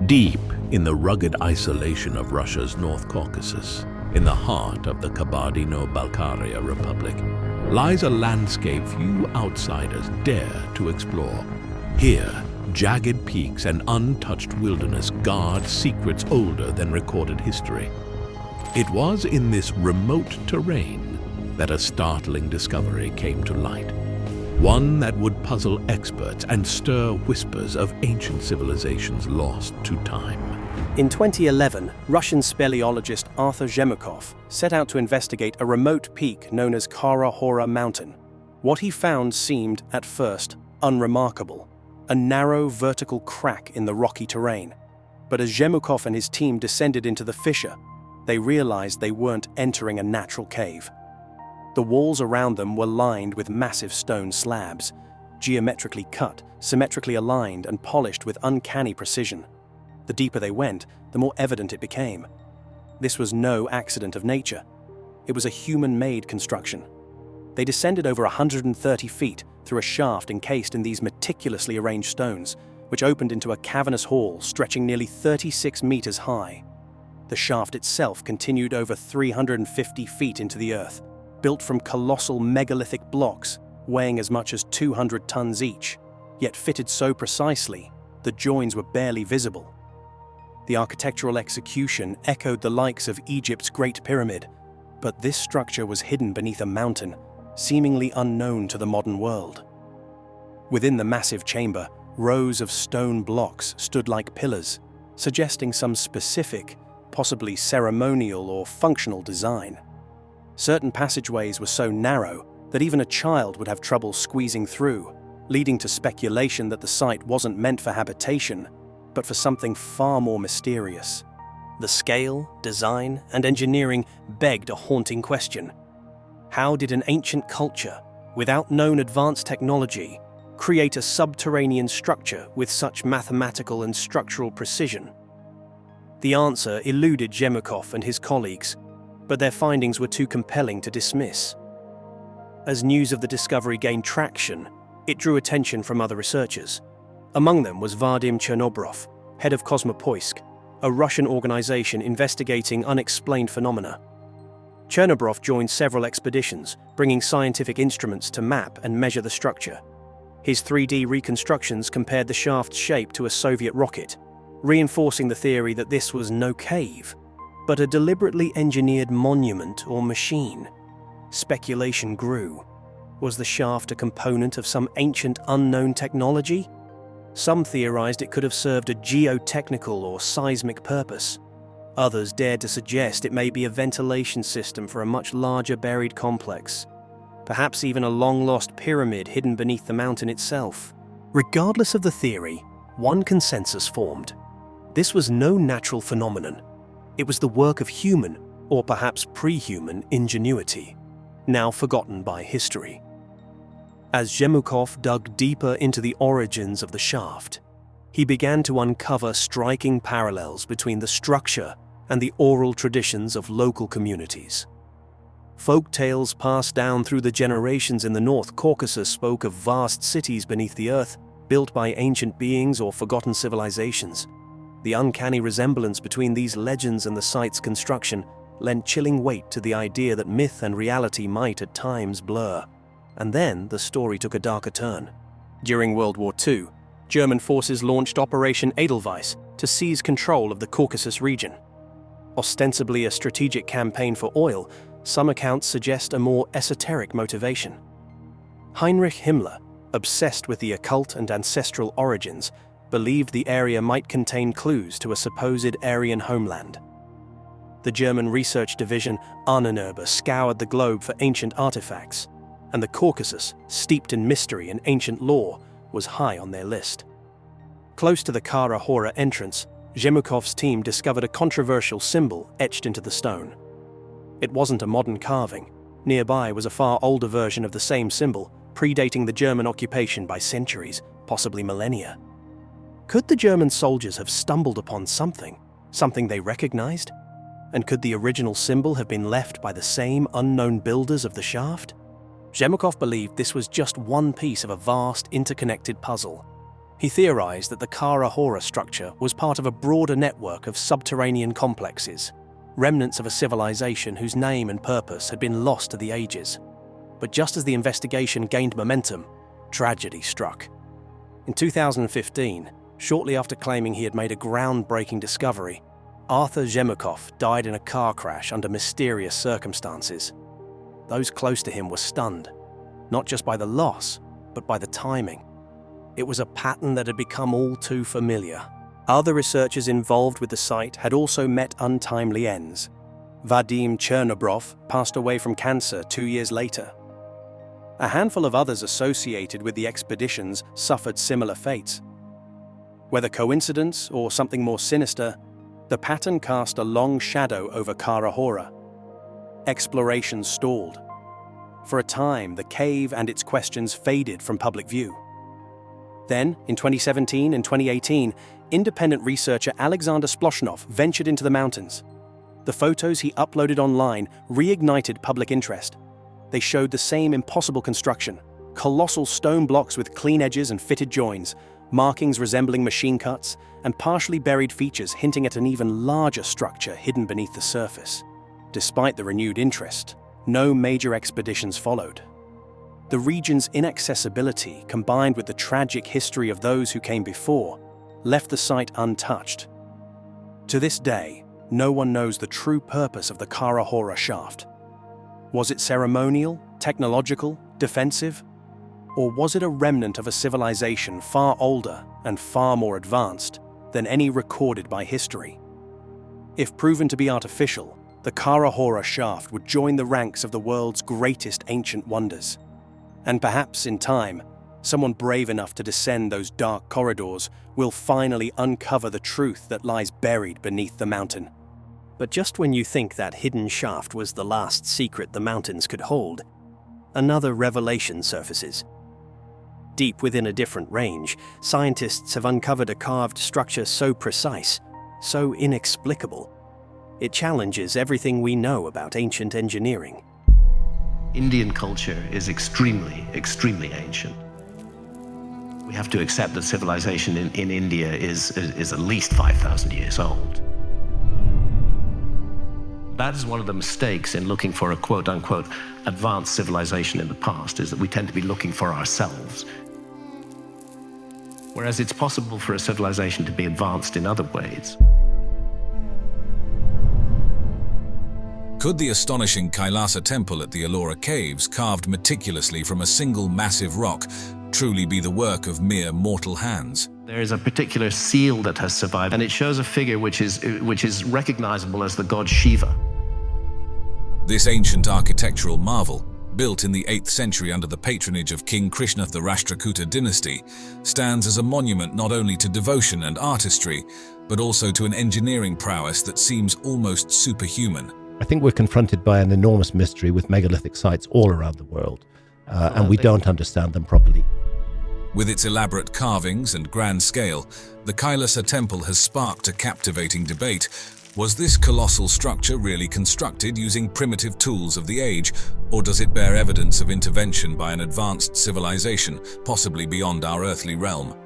Deep in the rugged isolation of Russia's North Caucasus, in the heart of the Kabardino-Balkaria Republic, lies a landscape few outsiders dare to explore. Here, jagged peaks and untouched wilderness guard secrets older than recorded history. It was in this remote terrain that a startling discovery came to light. One that would puzzle experts and stir whispers of ancient civilizations lost to time. In 2011, Russian speleologist Arthur Zhemukov set out to investigate a remote peak known as Kara Hora Mountain. What he found seemed, at first, unremarkable, a narrow vertical crack in the rocky terrain. But as Zhemukov and his team descended into the fissure, they realized they weren't entering a natural cave. The walls around them were lined with massive stone slabs, geometrically cut, symmetrically aligned, and polished with uncanny precision. The deeper they went, the more evident it became. This was no accident of nature. It was a human-made construction. They descended over 130 feet through a shaft encased in these meticulously arranged stones, which opened into a cavernous hall stretching nearly 36 meters high. The shaft itself continued over 350 feet into the earth, built from colossal megalithic blocks weighing as much as 200 tons each, yet fitted so precisely the joins were barely visible. The architectural execution echoed the likes of Egypt's Great Pyramid, but this structure was hidden beneath a mountain, seemingly unknown to the modern world. Within the massive chamber, rows of stone blocks stood like pillars, suggesting some specific, possibly ceremonial or functional design. Certain passageways were so narrow that even a child would have trouble squeezing through, leading to speculation that the site wasn't meant for habitation, but for something far more mysterious. The scale, design, and engineering begged a haunting question. How did an ancient culture, without known advanced technology, create a subterranean structure with such mathematical and structural precision? The answer eluded Zhemukov and his colleagues, but their findings were too compelling to dismiss. As news of the discovery gained traction, it drew attention from other researchers. Among them was Vadim Chernobrov, head of Cosmopoisk, a Russian organization investigating unexplained phenomena. Chernobrov joined several expeditions, bringing scientific instruments to map and measure the structure. His 3D reconstructions compared the shaft's shape to a Soviet rocket, reinforcing the theory that this was no cave, but a deliberately engineered monument or machine. Speculation grew. Was the shaft a component of some ancient unknown technology? Some theorized it could have served a geotechnical or seismic purpose. Others dared to suggest it may be a ventilation system for a much larger buried complex. Perhaps even a long-lost pyramid hidden beneath the mountain itself. Regardless of the theory, one consensus formed. This was no natural phenomenon. It was the work of human, or perhaps pre-human, ingenuity, now forgotten by history. As Zhemukov dug deeper into the origins of the shaft, he began to uncover striking parallels between the structure and the oral traditions of local communities. Folk tales passed down through the generations in the North Caucasus spoke of vast cities beneath the earth, built by ancient beings or forgotten civilizations. The uncanny resemblance between these legends and the site's construction lent chilling weight to the idea that myth and reality might at times blur. And then the story took a darker turn. During World War II, German forces launched Operation Edelweiss to seize control of the Caucasus region. Ostensibly a strategic campaign for oil, some accounts suggest a more esoteric motivation. Heinrich Himmler, obsessed with the occult and ancestral origins, believed the area might contain clues to a supposed Aryan homeland. The German research division Ahnenerbe scoured the globe for ancient artifacts, and the Caucasus, steeped in mystery and ancient lore, was high on their list. Close to the Kara Hora entrance, Zhemukov's team discovered a controversial symbol etched into the stone. It wasn't a modern carving. Nearby was a far older version of the same symbol, predating the German occupation by centuries, possibly millennia. Could the German soldiers have stumbled upon something they recognized? And could the original symbol have been left by the same unknown builders of the shaft? Zhemukov believed this was just one piece of a vast, interconnected puzzle. He theorized that the Kara Hora structure was part of a broader network of subterranean complexes, remnants of a civilization whose name and purpose had been lost to the ages. But just as the investigation gained momentum, tragedy struck. In 2015, shortly after claiming he had made a groundbreaking discovery, Arthur Zhemikov died in a car crash under mysterious circumstances. Those close to him were stunned, not just by the loss, but by the timing. It was a pattern that had become all too familiar. Other researchers involved with the site had also met untimely ends. Vadim Chernobrov passed away from cancer 2 years later. A handful of others associated with the expeditions suffered similar fates. Whether coincidence or something more sinister, the pattern cast a long shadow over Kara Hora. Exploration stalled. For a time, the cave and its questions faded from public view. Then, in 2017 and 2018, independent researcher Alexander Sploshnov ventured into the mountains. The photos he uploaded online reignited public interest. They showed the same impossible construction: colossal stone blocks with clean edges and fitted joins, markings resembling machine cuts, and partially buried features hinting at an even larger structure hidden beneath the surface. Despite the renewed interest, no major expeditions followed. The region's inaccessibility, combined with the tragic history of those who came before, left the site untouched. To this day, no one knows the true purpose of the Kara Hora shaft. Was it ceremonial, technological, defensive? Or was it a remnant of a civilization far older and far more advanced than any recorded by history? If proven to be artificial, the Kara Hora shaft would join the ranks of the world's greatest ancient wonders. And perhaps in time, someone brave enough to descend those dark corridors will finally uncover the truth that lies buried beneath the mountain. But just when you think that hidden shaft was the last secret the mountains could hold, another revelation surfaces. Deep within a different range, scientists have uncovered a carved structure so precise, so inexplicable. It challenges everything we know about ancient engineering. Indian culture is extremely ancient. We have to accept that civilization in India is at least 5,000 years old. That is one of the mistakes in looking for a quote-unquote advanced civilization in the past, is that we tend to be looking for ourselves. Whereas it's possible for a civilization to be advanced in other ways. Could the astonishing Kailasa temple at the Ellora caves, carved meticulously from a single massive rock, truly be the work of mere mortal hands? There is a particular seal that has survived, and it shows a figure which is recognizable as the god Shiva. This ancient architectural marvel, built in the 8th century under the patronage of King Krishna of the Rashtrakuta dynasty, stands as a monument not only to devotion and artistry, but also to an engineering prowess that seems almost superhuman. I think we're confronted by an enormous mystery with megalithic sites all around the world, and we don't understand them properly. With its elaborate carvings and grand scale, the Kailasa temple has sparked a captivating debate. Was this colossal structure really constructed using primitive tools of the age, or does it bear evidence of intervention by an advanced civilization, possibly beyond our earthly realm?